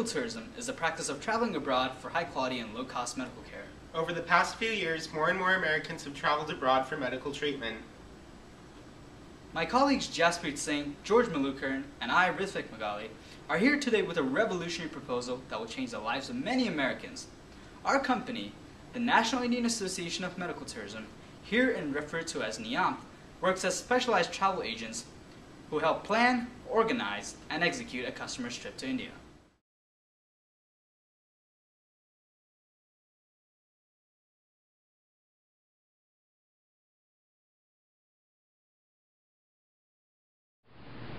Medical tourism is the practice of traveling abroad for high quality and low cost medical care. Over the past few years, more and more Americans have traveled abroad for medical treatment. My colleagues Jaspreet Singh, George Malukern, and I, Rithvik Magali, are here today with a revolutionary proposal that will change the lives of many Americans. Our company, the National Indian Association of Medical Tourism, here and referred to as NIAMT, works as specialized travel agents who help plan, organize, and execute a customer's trip to India.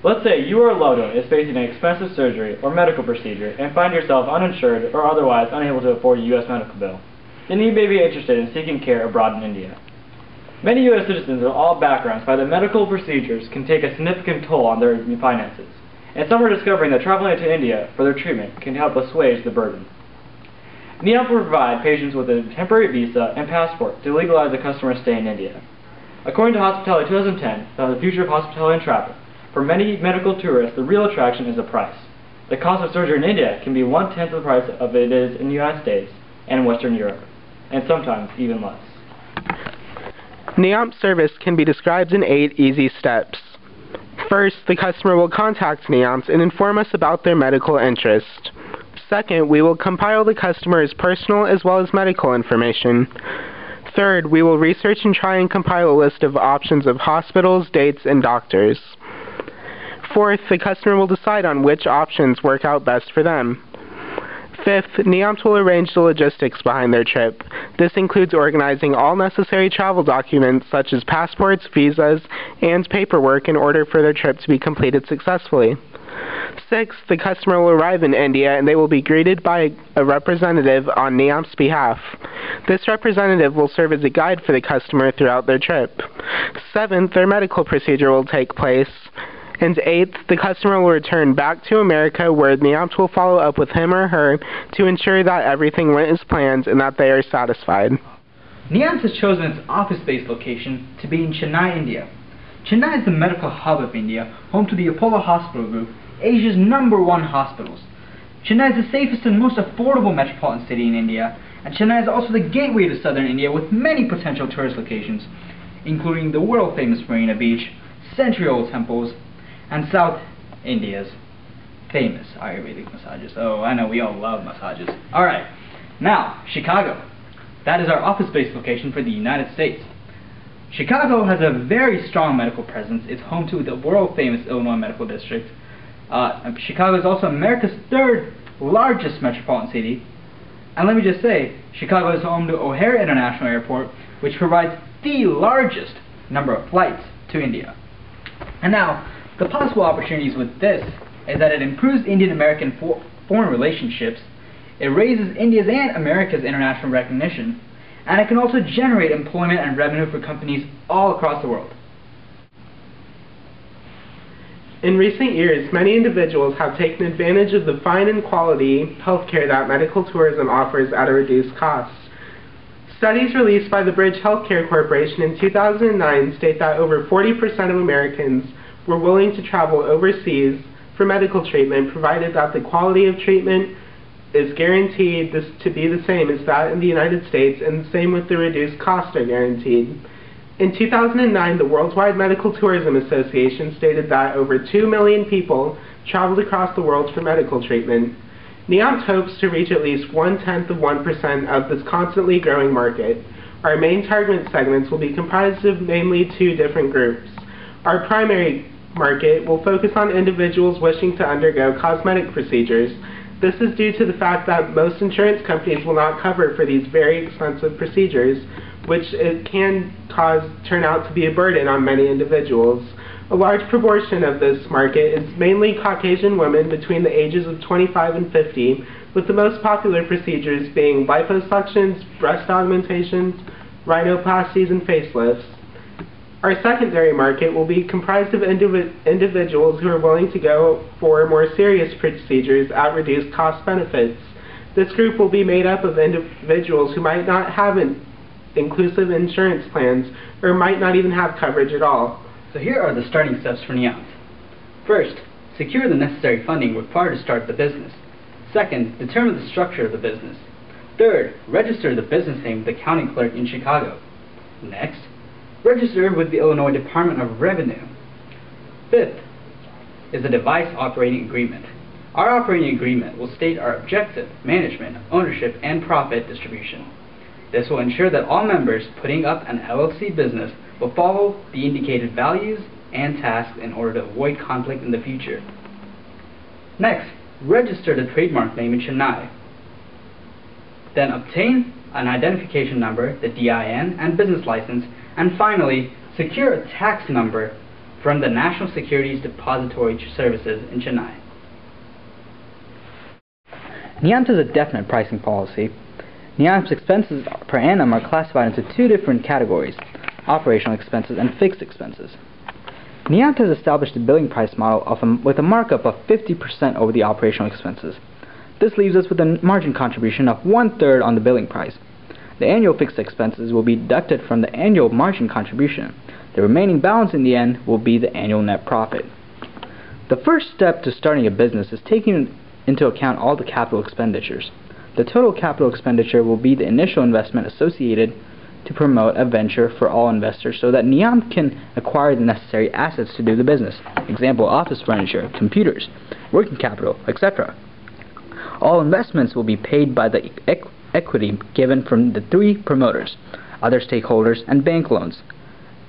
Let's say you or a loved one is facing an expensive surgery or medical procedure and find yourself uninsured or otherwise unable to afford a U.S. medical bill. Then you may be interested in seeking care abroad in India. Many U.S. citizens of all backgrounds find that medical procedures can take a significant toll on their finances, and some are discovering that traveling to India for their treatment can help assuage the burden. NIAMT will provide patients with a temporary visa and passport to legalize a customer's stay in India. According to Hospitality 2010, the future of hospitality and travel, for many medical tourists, the real attraction is the price. The cost of surgery in India can be 1/10 of the price of it is in the United States and in Western Europe, and sometimes even less. NIAMT service can be described in 8 easy steps. First, the customer will contact NIAMT and inform us about their medical interest. Second, we will compile the customer's personal as well as medical information. Third, we will research and try and compile a list of options of hospitals, dates, and doctors. Fourth, the customer will decide on which options work out best for them. Fifth, NIAMT will arrange the logistics behind their trip. This includes organizing all necessary travel documents such as passports, visas, and paperwork in order for their trip to be completed successfully. Sixth, the customer will arrive in India and they will be greeted by a representative on NIAMT's behalf. This representative will serve as a guide for the customer throughout their trip. Seventh, their medical procedure will take place. And eighth, the customer will return back to America where NIAMT will follow up with him or her to ensure that everything went as planned and that they are satisfied. NIAMT has chosen its office-based location to be in Chennai, India. Chennai is the medical hub of India, home to the Apollo Hospital Group, Asia's #1 hospitals. Chennai is the safest and most affordable metropolitan city in India, and Chennai is also the gateway to southern India with many potential tourist locations, including the world-famous Marina Beach, century-old temples, and South India's famous Ayurvedic massages. Oh, I know, we all love massages. Alright, now, Chicago. That is our office-based location for the United States. Chicago has a very strong medical presence. It's home to the world-famous Illinois Medical District. Chicago is also America's 3rd largest metropolitan city. And let me just say, Chicago is home to O'Hare International Airport, which provides the largest number of flights to India. And now, the possible opportunities with this is that it improves Indian-American foreign relationships, it raises India's and America's international recognition, and it can also generate employment and revenue for companies all across the world. In recent years, many individuals have taken advantage of the fine and quality healthcare that medical tourism offers at a reduced cost. Studies released by the Bridge Healthcare Corporation in 2009 state that over 40% of Americans were willing to travel overseas for medical treatment provided that the quality of treatment is guaranteed to be the same as that in the United States, and the same with the reduced costs are guaranteed. In 2009, the Worldwide Medical Tourism Association stated that over 2 million people traveled across the world for medical treatment. NIAMT hopes to reach at least 0.1% of this constantly growing market. Our main target segments will be comprised of mainly 2 different groups. Our primary market will focus on individuals wishing to undergo cosmetic procedures. This is due to the fact that most insurance companies will not cover for these very expensive procedures, which it can turn out to be a burden on many individuals. A large proportion of this market is mainly Caucasian women between the ages of 25 and 50, with the most popular procedures being liposuctions, breast augmentations, rhinoplasties, and facelifts. Our secondary market will be comprised of individuals who are willing to go for more serious procedures at reduced cost benefits. This group will be made up of individuals who might not have inclusive insurance plans or might not even have coverage at all. So here are the starting steps for NIAMT. First, secure the necessary funding required to start the business. Second, determine the structure of the business. Third, register the business name with the county clerk in Chicago. Next, register with the Illinois Department of Revenue. Fifth is a device operating agreement. Our operating agreement will state our objective, management, ownership, and profit distribution. This will ensure that all members putting up an LLC business will follow the indicated values and tasks in order to avoid conflict in the future. Next, register the trademark name in Chennai. Then obtain an identification number, the DIN, and business license, and finally, secure a tax number from the National Securities Depository Services in Chennai. NIAMS has a definite pricing policy. NIAMS expenses per annum are classified into two different categories, operational expenses and fixed expenses. NIAMS has established a billing price model with a markup of 50% over the operational expenses. This leaves us with a margin contribution of 1/3 on the billing price. The annual fixed expenses will be deducted from the annual margin contribution. The remaining balance in the end will be the annual net profit. The first step to starting a business is taking into account all the capital expenditures. The total capital expenditure will be the initial investment associated to promote a venture for all investors so that NIAMS can acquire the necessary assets to do the business. Example, office furniture, computers, working capital, etc. All investments will be paid by the equity given from the 3 promoters, other stakeholders, and bank loans.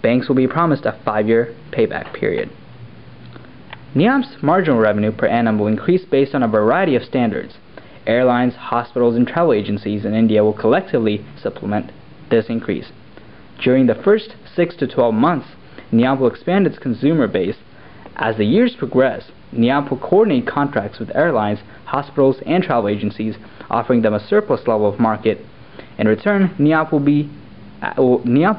Banks will be promised a 5-year payback period. NIAMS marginal revenue per annum will increase based on a variety of standards. Airlines, hospitals, and travel agencies in India will collectively supplement this increase. During the first 6 to 12 months, NIAMS will expand its consumer base. As the years progress, NIAMS will coordinate contracts with airlines, hospitals, and travel agencies, offering them a surplus level of market. In return, NIAMS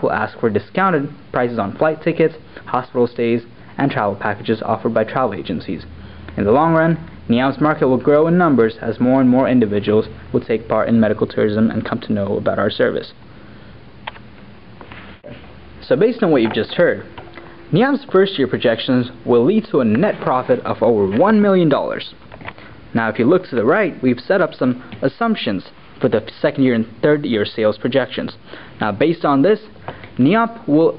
will ask for discounted prices on flight tickets, hospital stays, and travel packages offered by travel agencies. In the long run, NIAMS market will grow in numbers as more and more individuals will take part in medical tourism and come to know about our service. So based on what you've just heard, NIAMS first year projections will lead to a net profit of over $1 million. Now if you look to the right, we've set up some assumptions for the second year and third year sales projections. Now based on this, NIAMS will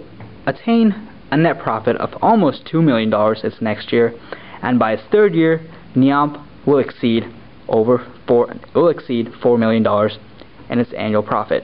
attain a net profit of almost $2 million its next year, and by its third year, NIAMS will exceed $4 million in its annual profit.